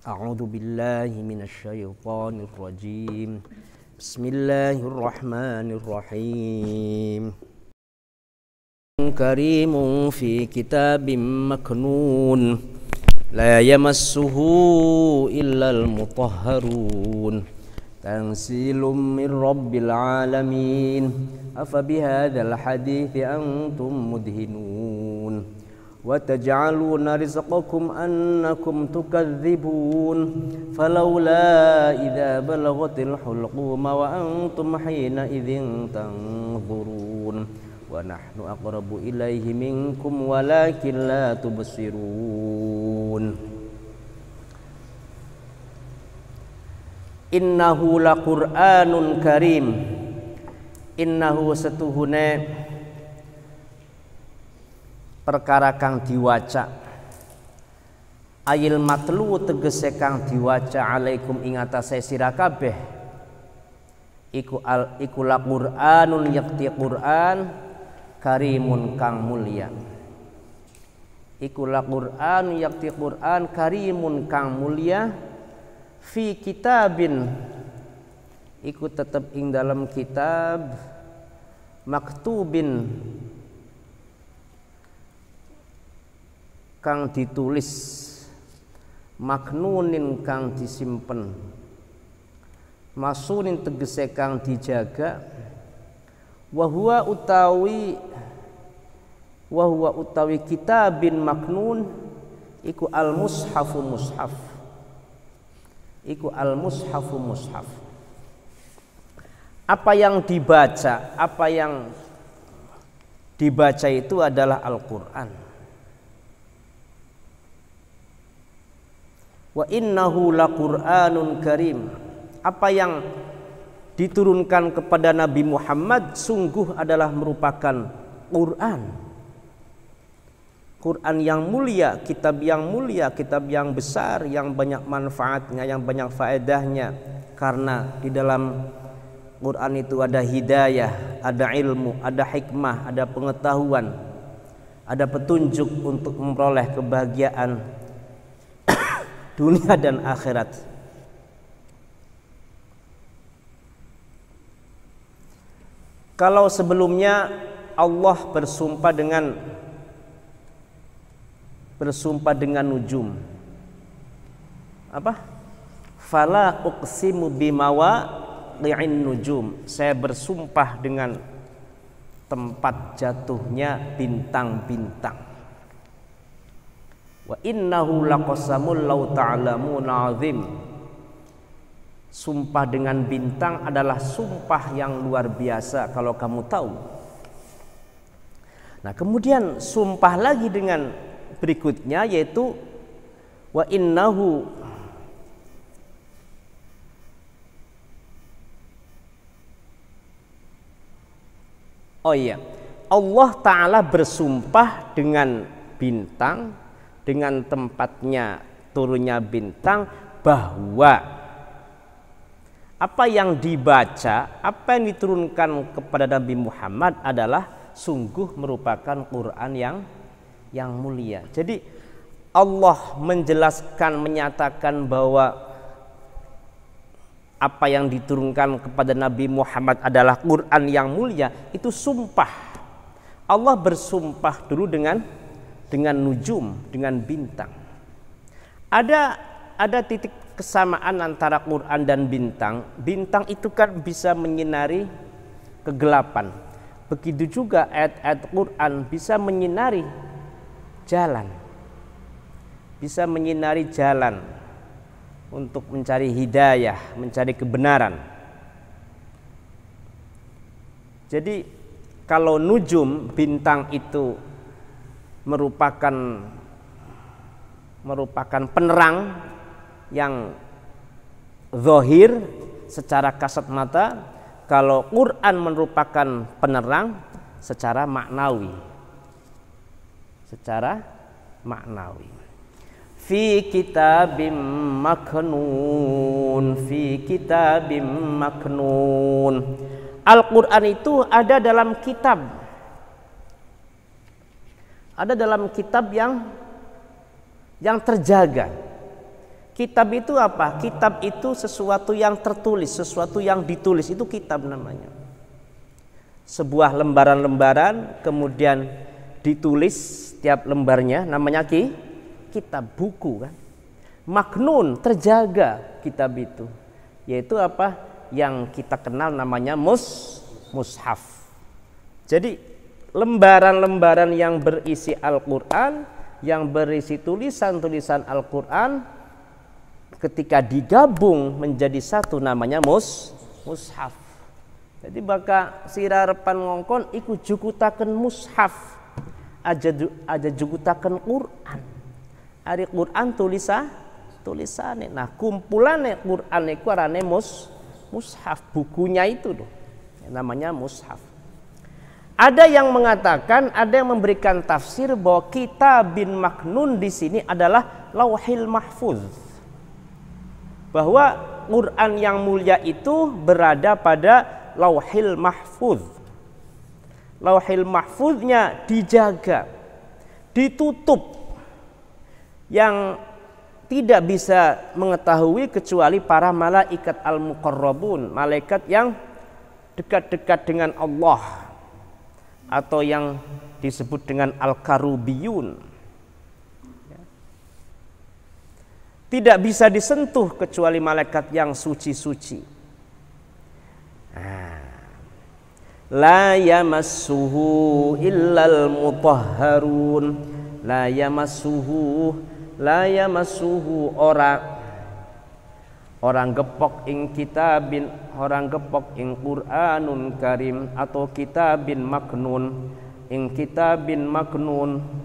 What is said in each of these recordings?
A'udzu billahi minasyaitonir rajim. Bismillahirrahmanirrahim. Karimun fi kitabim maknun la yamassuhu illal mutahharun. Tanzilum min rabbil alamin. Afa bihadzal hadithi antum mudhinun. وَتَجْعَلُونَ رِزْقَكُمْ أَنَّكُمْ تُكَذِّبُونَ فَلَوْلَا إِذَا بَلَغَتِ الْحُلْقُومَ وَأَنْتُمْ حِينَئِذٍ تَنْظُرُونَ وَنَحْنُ أَقْرَبُ إِلَيْهِ مِنْكُمْ وَلَكِنْ لَا تُبْصِرُونَ Innahu laqur'anun karim. Innahu setuhune perkara kang diwaca, ayil matlu tegese kang diwaca alaikum ing atase sira kabeh iku la Qur'anun yakti Qur'an karimun kang mulya. Iku la Qur'an yakti Qur'an karimun kang mulya fi kitabin iku tetep ing dalam kitab maktubin kang ditulis, maknunin kang disimpen, masunin tegese kang dijaga, wahwa utawi kitabin maknun iku al mushafu mushaf, iku al mushafu mushaf. Apa yang dibaca, apa yang dibaca itu adalah Al-Quran. Wa innahu laqur'anun karim. Apa yang diturunkan kepada Nabi Muhammad sungguh adalah merupakan Quran. Quran yang mulia, kitab yang mulia, kitab yang besar, yang banyak manfaatnya, yang banyak faedahnya. Karena di dalam Quran itu ada hidayah, ada ilmu, ada hikmah, ada pengetahuan, ada petunjuk untuk memperoleh kebahagiaan dunia dan akhirat. Kalau sebelumnya Allah bersumpah dengan nujum. Apa? Fala uqsimu bimawaqi'in nujum. Saya bersumpah dengan tempat jatuhnya bintang-bintang. Wa innahu laqasamul law ta'lamun azim. Sumpah dengan bintang adalah sumpah yang luar biasa kalau kamu tahu. Nah, kemudian sumpah lagi dengan berikutnya yaitu wa innahu Allah Ta'ala bersumpah dengan bintang, dengan tempatnya turunnya bintang, bahwa apa yang dibaca, apa yang diturunkan kepada Nabi Muhammad adalah sungguh merupakan Quran yang mulia. Jadi Allah menjelaskan, menyatakan bahwa apa yang diturunkan kepada Nabi Muhammad adalah Quran yang mulia, itu sumpah. Allah bersumpah dulu dengan nujum, dengan bintang. Ada titik kesamaan antara Quran dan bintang. Bintang itu kan bisa menyinari kegelapan. Begitu juga ayat-ayat Quran bisa menyinari jalan. Bisa menyinari jalan untuk mencari hidayah, mencari kebenaran. Jadi kalau nujum, bintang itu merupakan penerang yang zahir secara kasat mata. Kalau Quran merupakan penerang secara maknawi. Fi kitabim maknun, fi kitabim maknun. Al-Quran itu ada dalam kitab. Ada dalam kitab yang terjaga. Kitab itu apa? Kitab itu sesuatu yang tertulis, sesuatu yang ditulis, itu kitab namanya. Sebuah lembaran-lembaran kemudian ditulis setiap lembarnya, namanya kitab, buku kan. Maknun, terjaga kitab itu. Yaitu apa? Yang kita kenal namanya mushaf. Jadi lembaran-lembaran yang berisi Al-Quran, yang berisi tulisan-tulisan Al-Quran, ketika digabung menjadi satu namanya mushaf. Jadi baka sirarepan ngongkon iku jukutaken mushaf aja jukutaken Quran. Ari Quran tulisane. Nah, kumpulane Quran iku arane mushaf, bukunya itu loh. Namanya mushaf. Ada yang mengatakan, ada yang memberikan tafsir bahwa kitabin maknun di sini adalah lauhil mahfuz. Bahwa Quran yang mulia itu berada pada lauhil mahfuz. Lauhil mahfuznya dijaga, ditutup, yang tidak bisa mengetahui kecuali para malaikat al-muqarrabun, malaikat yang dekat-dekat dengan Allah, atau yang disebut dengan al-karubiyun. Tidak bisa disentuh kecuali malaikat yang suci-suci. La yamassuhu illal mutahharun. La yamassuhu orang gepok ing kitabin, orang gepok ing Qur'anun karim, atau kitabin maknun, ing kitabin maknun.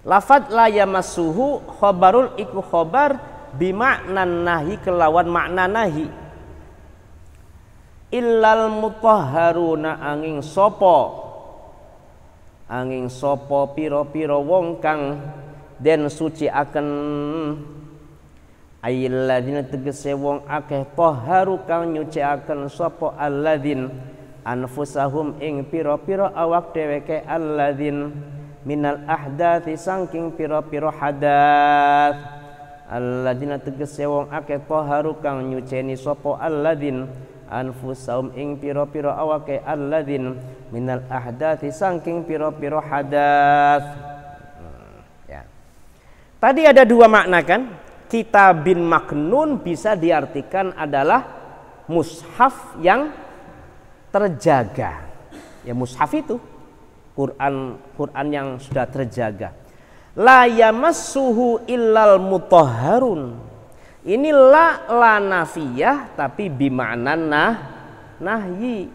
Lafad la yamassuhu khobarul iku khobar bimaknan nahi kelawan makna nahi. Illal mutahharuna angin sopo piro-piro wong kang den suci akan ayyalladzina tegese wong akeh tahharu kang nyuci akan sopo alladzin anfusahum ing piro-piro awak dheweke alladzin minal ahdathi sangking piro-piro hadath. Alladzina tegese wong akeh taharu kang nyuceni sapa alladzin anfusahum ing piro-piro awake alladzin minal ahdathi sangking piro-piro hadath. Ya. Tadi ada dua makna kan? Kitabin maknun bisa diartikan adalah mushaf yang terjaga. Ya, mushaf itu Quran yang sudah terjaga. La yamassuhu illal mutahharun. Ini la nafiyah tapi bima'nan nahyi.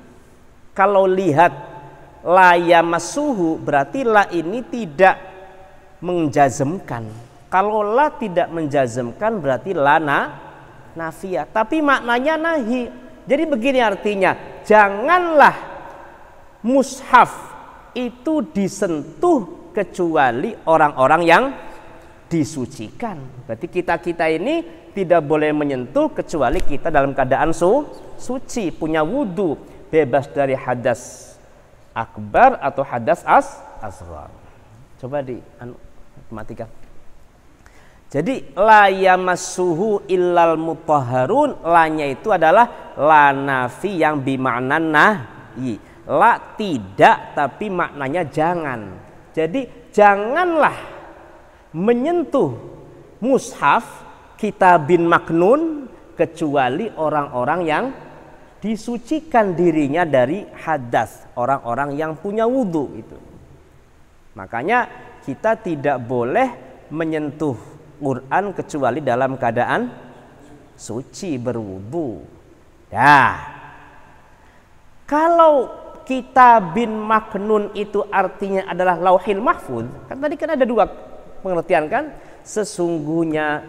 Kalau lihat la yamassuhu berarti la ini tidak menjazmkan. Kalau la tidak menjazmkan berarti la nafiyah, tapi maknanya nahi. Jadi begini artinya, janganlah mushaf itu disentuh kecuali orang-orang yang disucikan. Berarti kita ini tidak boleh menyentuh kecuali kita dalam keadaan suci, punya wudu, bebas dari hadas akbar atau hadas asghar. Coba matikan. Jadi la yamassuhu illal mutahharun, la-nya itu adalah la nafi yang bima'nan nahyi. La tidak tapi maknanya jangan. Jadi janganlah menyentuh mushaf kitabin maknun kecuali orang-orang yang disucikan dirinya dari hadas, orang-orang yang punya wudu itu. Makanya kita tidak boleh menyentuh Quran kecuali dalam keadaan suci, berwudu. Dah. Kalau kitabin maknun itu artinya adalah lauhil mahfuz, kan tadi kan ada dua pengertian kan? Sesungguhnya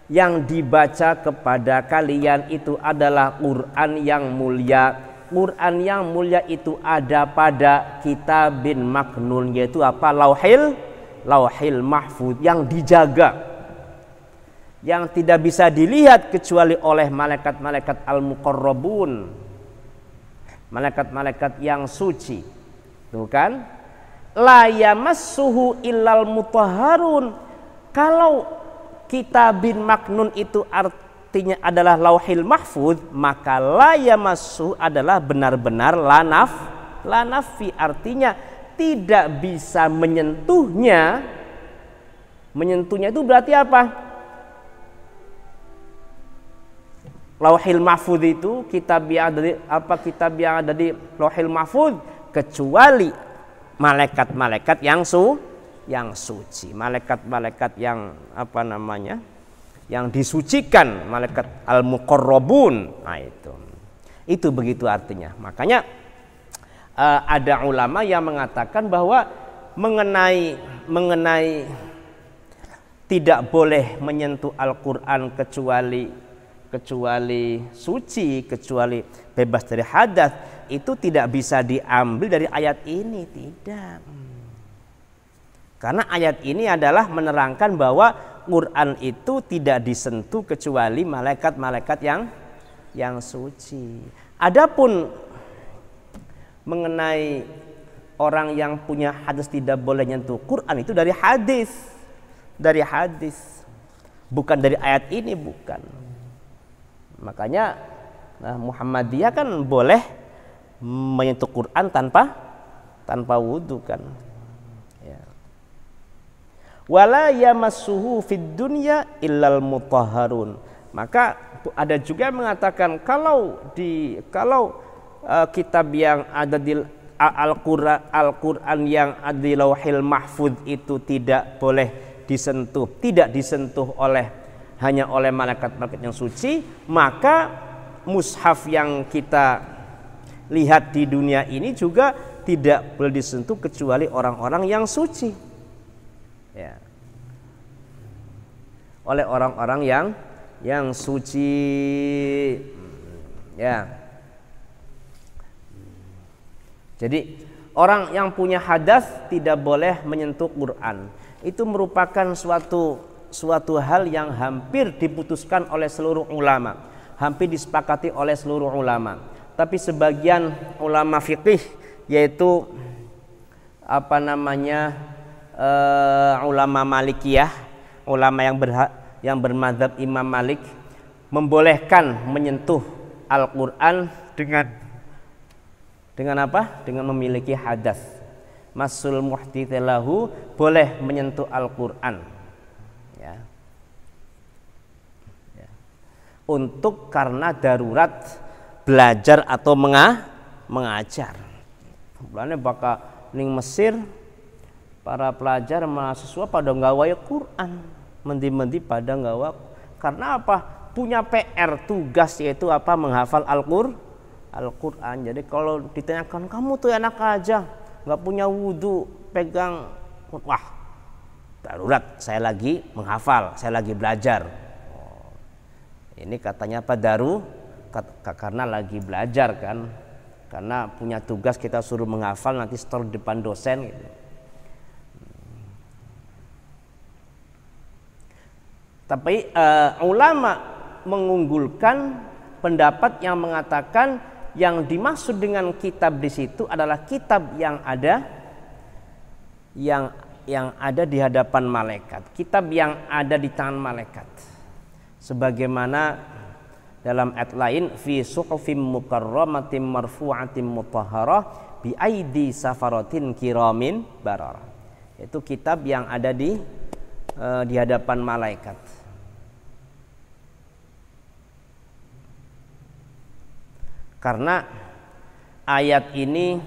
yang dibaca kepada kalian itu adalah Quran yang mulia. Quran yang mulia itu ada pada kitabin maknun, yaitu apa? Lauhil mahfuz yang dijaga, yang tidak bisa dilihat kecuali oleh malaikat-malaikat al-muqarrabun, malaikat-malaikat yang suci. Tuh kan? la yamassuhu illal mutahharun. Kalau kitabin maknun itu artinya adalah lauhil mahfuz, maka la yamassuhu adalah benar-benar la nafi, artinya tidak bisa menyentuhnya. Menyentuhnya itu berarti apa? Lauhil mahfuz itu kitab yang ada di lauhil mahfuz, kecuali malaikat-malaikat yang suci, malaikat-malaikat yang yang disucikan, malaikat al-muqarrabun. Nah, itu begitu artinya. Makanya ada ulama yang mengatakan bahwa mengenai tidak boleh menyentuh Al-Qur'an kecuali suci, kecuali bebas dari hadas, itu tidak bisa diambil dari ayat ini, tidak. Karena ayat ini adalah menerangkan bahwa Quran itu tidak disentuh kecuali malaikat-malaikat yang suci. Adapun mengenai orang yang punya hadas tidak boleh nyentuh Quran, itu dari hadis, bukan dari ayat ini, bukan. Makanya Muhammadiyah kan boleh menyentuh Quran tanpa wudu kan. Ya. Wala yamassuhu fid dunya illal mutahharun. Maka ada juga yang mengatakan kalau kitab yang ada di Al-Quran yang ada di Lauhil Mahfuz itu tidak boleh disentuh, tidak disentuh hanya oleh malaikat-malaikat yang suci, maka mushaf yang kita lihat di dunia ini juga tidak boleh disentuh kecuali orang-orang yang suci, ya. Oleh orang-orang yang suci, ya. Jadi orang yang punya hadas tidak boleh menyentuh Quran. Itu merupakan suatu hal yang hampir diputuskan oleh seluruh ulama, hampir disepakati oleh seluruh ulama. Tapi sebagian ulama fikih, yaitu ulama Malikiyah, ulama yang bermadzhab Imam Malik, membolehkan menyentuh Al-Quran dengan apa? Dengan memiliki hadas. Masul muhdits lahu, boleh menyentuh Al-Quran. Ya. Untuk karena darurat belajar atau mengajar. Mulane bakal ning Mesir para pelajar mahasiswa pada nggawa Quran, mendi-mendi pada nggawa. Karena apa? Punya PR, tugas, yaitu apa? Menghafal Al-Quran. Jadi kalau ditanyakan, kamu tuh enak aja, nggak punya wudhu, pegang, wah, darurat, saya lagi menghafal, saya lagi belajar. Ini katanya apa? Karena lagi belajar kan, karena punya tugas kita suruh menghafal, nanti setor di depan dosen gitu. Tapi ulama mengunggulkan pendapat yang mengatakan yang dimaksud dengan kitab di situ adalah kitab yang ada di hadapan malaikat, kitab yang ada di tangan malaikat. Sebagaimana dalam ayat lain, fi suhufim mukarramatin marfu'atin mutahharah bi aidi safaratin kiramin bararah. Itu kitab yang ada di hadapan malaikat. Karena ayat ini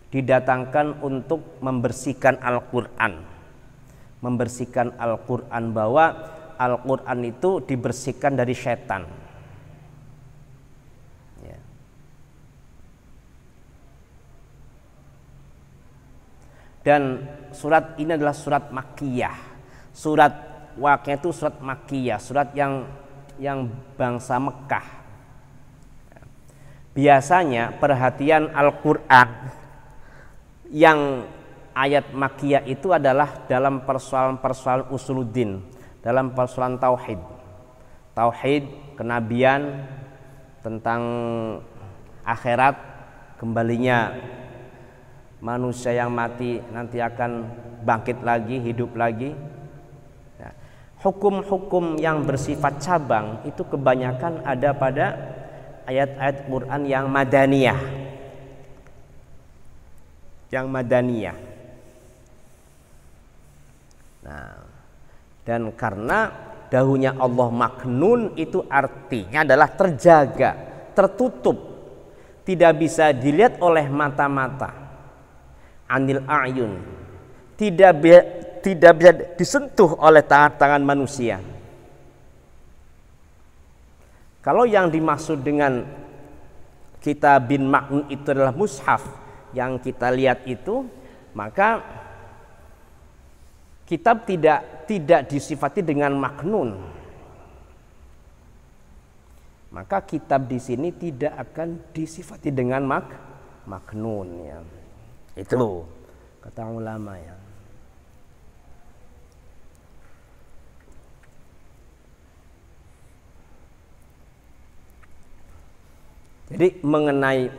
didatangkan untuk membersihkan Al-Quran, bahwa Al-Quran itu dibersihkan dari setan. Ya. Dan surat ini adalah surat Makkiyah. Surat Waqiah itu surat Makkiyah, surat yang bangsa Mekah. Biasanya perhatian Al-Quran yang ayat Makkiyah itu adalah dalam persoalan-persoalan usuluddin, dalam persoalan tauhid, kenabian, tentang akhirat, kembalinya manusia yang mati nanti akan bangkit lagi, hidup lagi. Nah, hukum-hukum yang bersifat cabang itu kebanyakan ada pada ayat-ayat Quran yang madaniyah. Yang madaniyah. Nah, dan karena dahunya Allah maknun itu artinya adalah terjaga, tertutup, tidak bisa dilihat oleh mata-mata, anil a'yun, tidak bisa disentuh oleh tangan-tangan manusia. Kalau yang dimaksud dengan kitabin maknun itu adalah mushaf yang kita lihat itu, maka kitab tidak disifati dengan maknun. Maka kitab di sini tidak akan disifati dengan maknun ya. Itu kata ulama ya. Jadi mengenai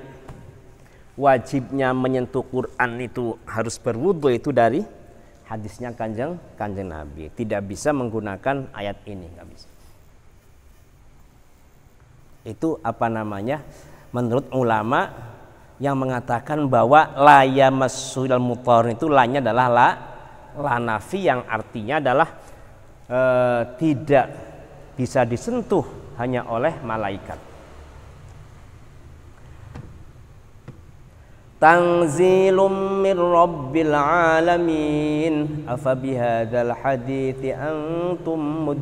wajibnya menyentuh Quran itu harus berwudu itu dari hadisnya kanjeng Nabi. Tidak bisa menggunakan ayat ini, nggak bisa. Itu apa namanya? Menurut ulama yang mengatakan bahwa la yamassul mutahharun itu lanya adalah la nafi yang artinya adalah tidak bisa disentuh hanya oleh malaikat. Tanzilum min rabbil alamin afa bihadzal hadithi antum